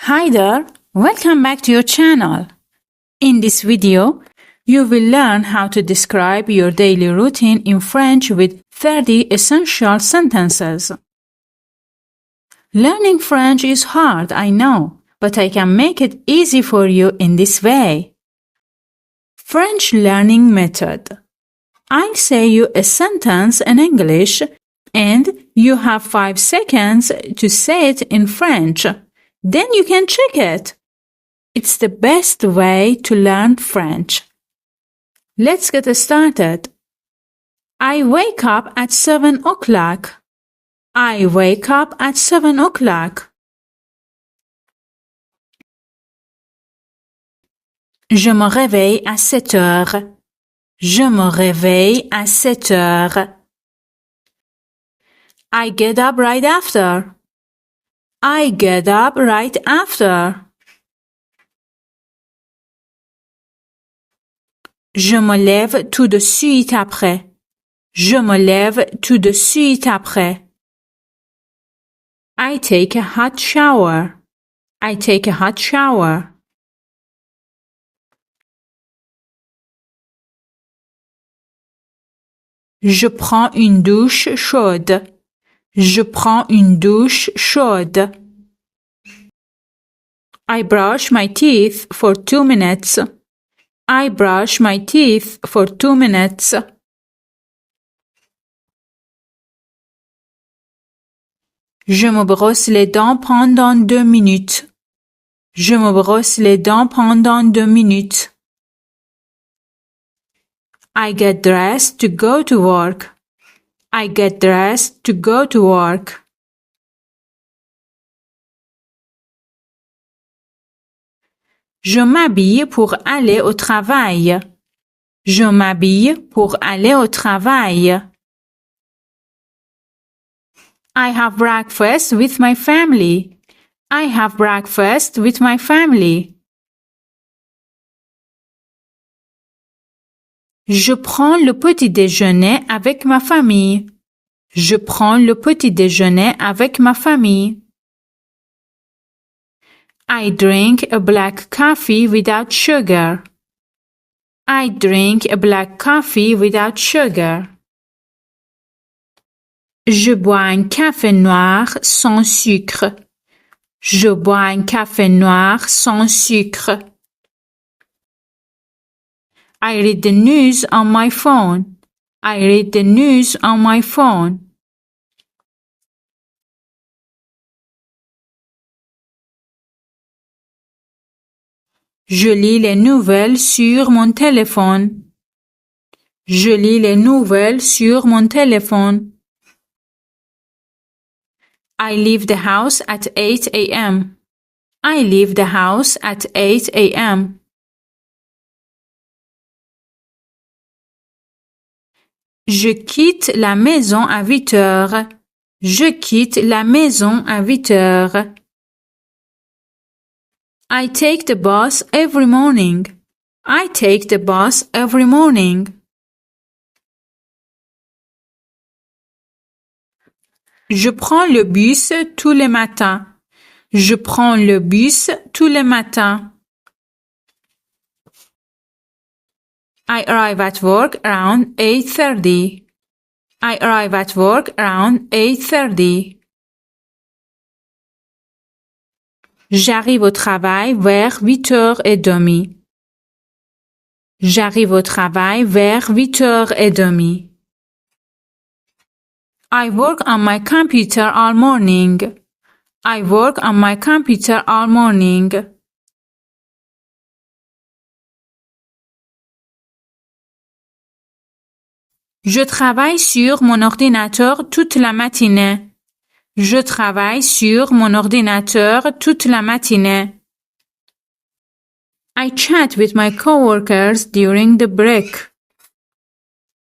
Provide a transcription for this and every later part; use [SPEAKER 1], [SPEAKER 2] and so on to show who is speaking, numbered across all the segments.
[SPEAKER 1] Hi there, welcome back to your channel. In this video, you will learn how to describe your daily routine in French with 30 essential sentences. Learning French is hard, I know, but I can make it easy for you in this way. French learning method. I'll say you a sentence in English and you have 5 seconds to say it in French. Then you can check it. It's the best way to learn French. Let's get started. I wake up at 7 o'clock. I wake up at 7 o'clock. Je me réveille à 7 heures. Je me réveille à 7 heures. I get up right after. I get up right after. Je me lève tout de suite après. Je me lève tout de suite après. I take a hot shower. I take a hot shower. Je prends une douche chaude. Je prends une douche chaude. I brush my teeth for 2 minutes. I brush my teeth for 2 minutes. Je me brosse les dents pendant 2 minutes. Je me brosse les dents pendant 2 minutes. I get dressed to go to work. I get dressed to go to work. Je m'habille pour aller au travail. Je m'habille pour aller au travail. I have breakfast with my family. I have breakfast with my family. Je prends le petit déjeuner avec ma famille. Je prends le petit déjeuner avec ma famille. I drink a black coffee without sugar. I drink a black coffee without sugar. Je bois un café noir sans sucre. Je bois un café noir sans sucre. I read the news on my phone. I read the news on my phone. Je lis les nouvelles sur mon téléphone. Je lis les nouvelles sur mon téléphone. I leave the house at 8 a.m. I leave the house at 8 a.m. Je quitte la maison à 8 heures. Je quitte la maison à 8 heures. I take the bus every morning. I take the bus every morning. Je prends le bus tous les matins. Je prends le bus tous les matins. I arrive at work around 8:30. I arrive at work around 8:30. J'arrive au travail vers 8h30. J'arrive au travail vers 8h30. I work on my computer all morning. I work on my computer all morning. Je travaille sur mon ordinateur toute la matinée. Je travaille sur mon ordinateur toute la matinée. I chat with my coworkers during the break.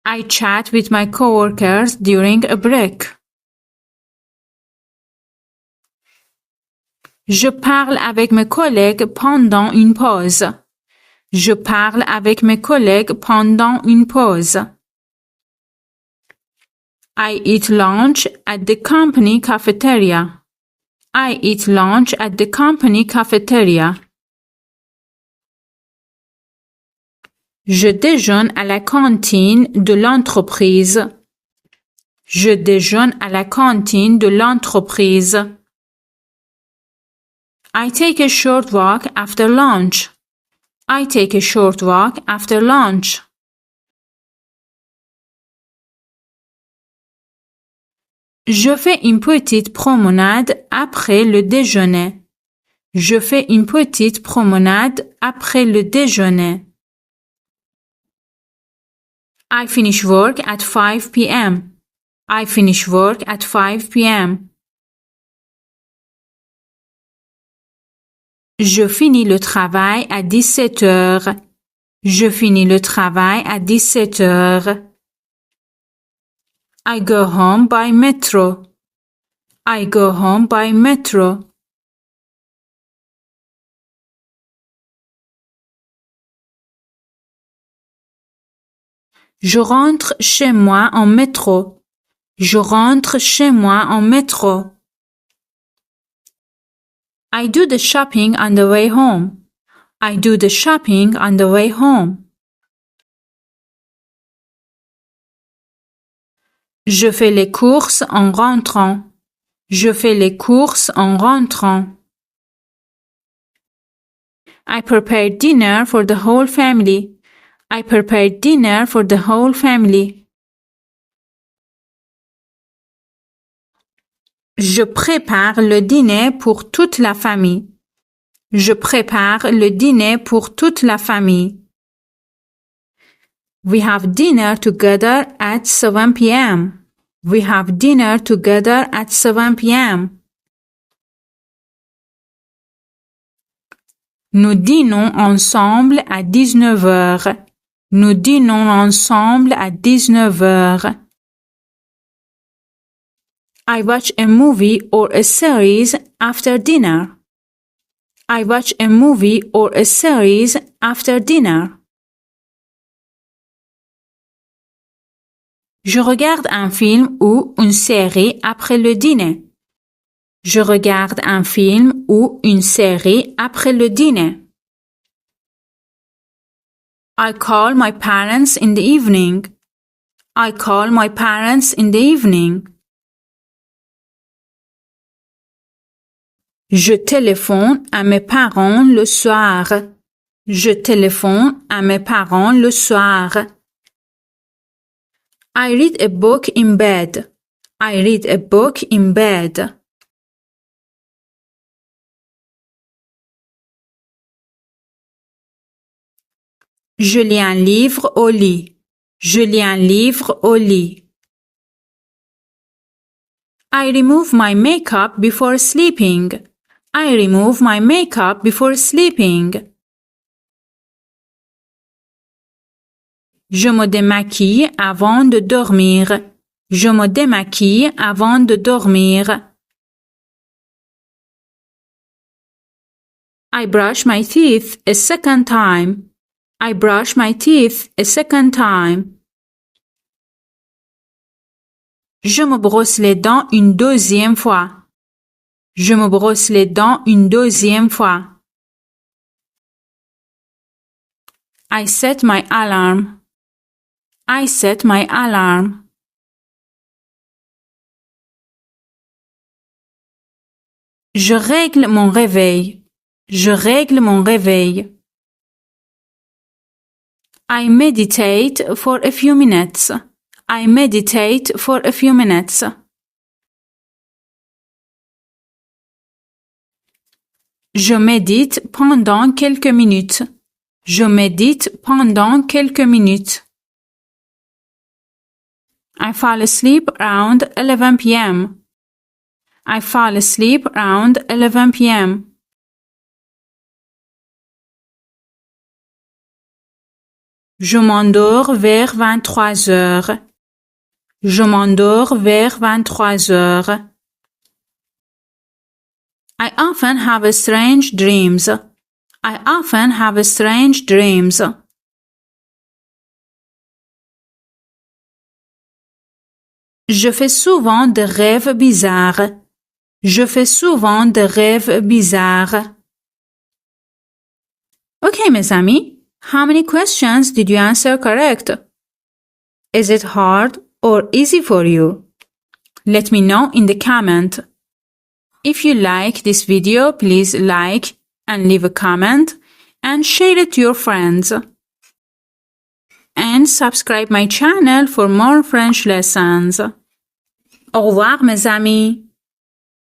[SPEAKER 1] I chat with my coworkers during a break. Je parle avec mes collègues pendant une pause. Je parle avec mes collègues pendant une pause. I eat lunch at the company cafeteria. I eat lunch at the company cafeteria. Je déjeune à la cantine de l'entreprise. Je déjeune à la cantine de l'entreprise. I take a short walk after lunch. I take a short walk after lunch. Je fais une petite promenade après le déjeuner. Je fais une petite promenade après le déjeuner. I finish work at 5 p.m. I finish work at 5 p.m. Je finis le travail à 17 heures. Je finis le travail à 17 heures. I go home by metro. I go home by metro. Je rentre chez moi en métro. Je rentre chez moi en métro. I do the shopping on the way home. I do the shopping on the way home. Je fais les courses en rentrant. Je fais les courses en rentrant. I prepare dinner for the whole family. I prepare dinner for the whole family. Je prépare le dîner pour toute la famille. Je prépare le dîner pour toute la famille. We have dinner together at 7 p.m. We have dinner together at 7 p.m. Nous dînons ensemble à 19 heures. Nous dînons ensemble à 19 heures. I watch a movie or a series after dinner. I watch a movie or a series after dinner. Je regarde un film ou une série après le dîner. Je regarde un film ou une série après le dîner. I call my parents in the evening. I call my parents in the evening. Je téléphone à mes parents le soir. Je téléphone à mes parents le soir. I read a book in bed. I read a book in bed. Je lis un livre au lit. Je lis un livre au lit. I remove my makeup before sleeping. I remove my makeup before sleeping. Je me démaquille avant de dormir. Je me démaquille avant de dormir. I brush my teeth a second time. I brush my teeth a second time. Je me brosse les dents une deuxième fois. Je me brosse les dents une deuxième fois. I set my alarm. I set my alarm. Je règle mon réveil. Je règle mon réveil. I meditate for a few minutes. I meditate for a few minutes. Je médite pendant quelques minutes. Je médite pendant quelques minutes. I fall asleep around 11 p.m. I fall asleep around 11 p.m. Je m'endors vers 23 heures. Je m'endors vers 23 heures. I often have strange dreams. I often have strange dreams. Je fais souvent des rêves bizarres. Je fais souvent des rêves bizarres. Okay, mes amis. How many questions did you answer correct? Is it hard or easy for you? Let me know in the comment. If you like this video, please like and leave a comment and share it to your friends. And subscribe my channel for more French lessons. Au revoir, mes amis.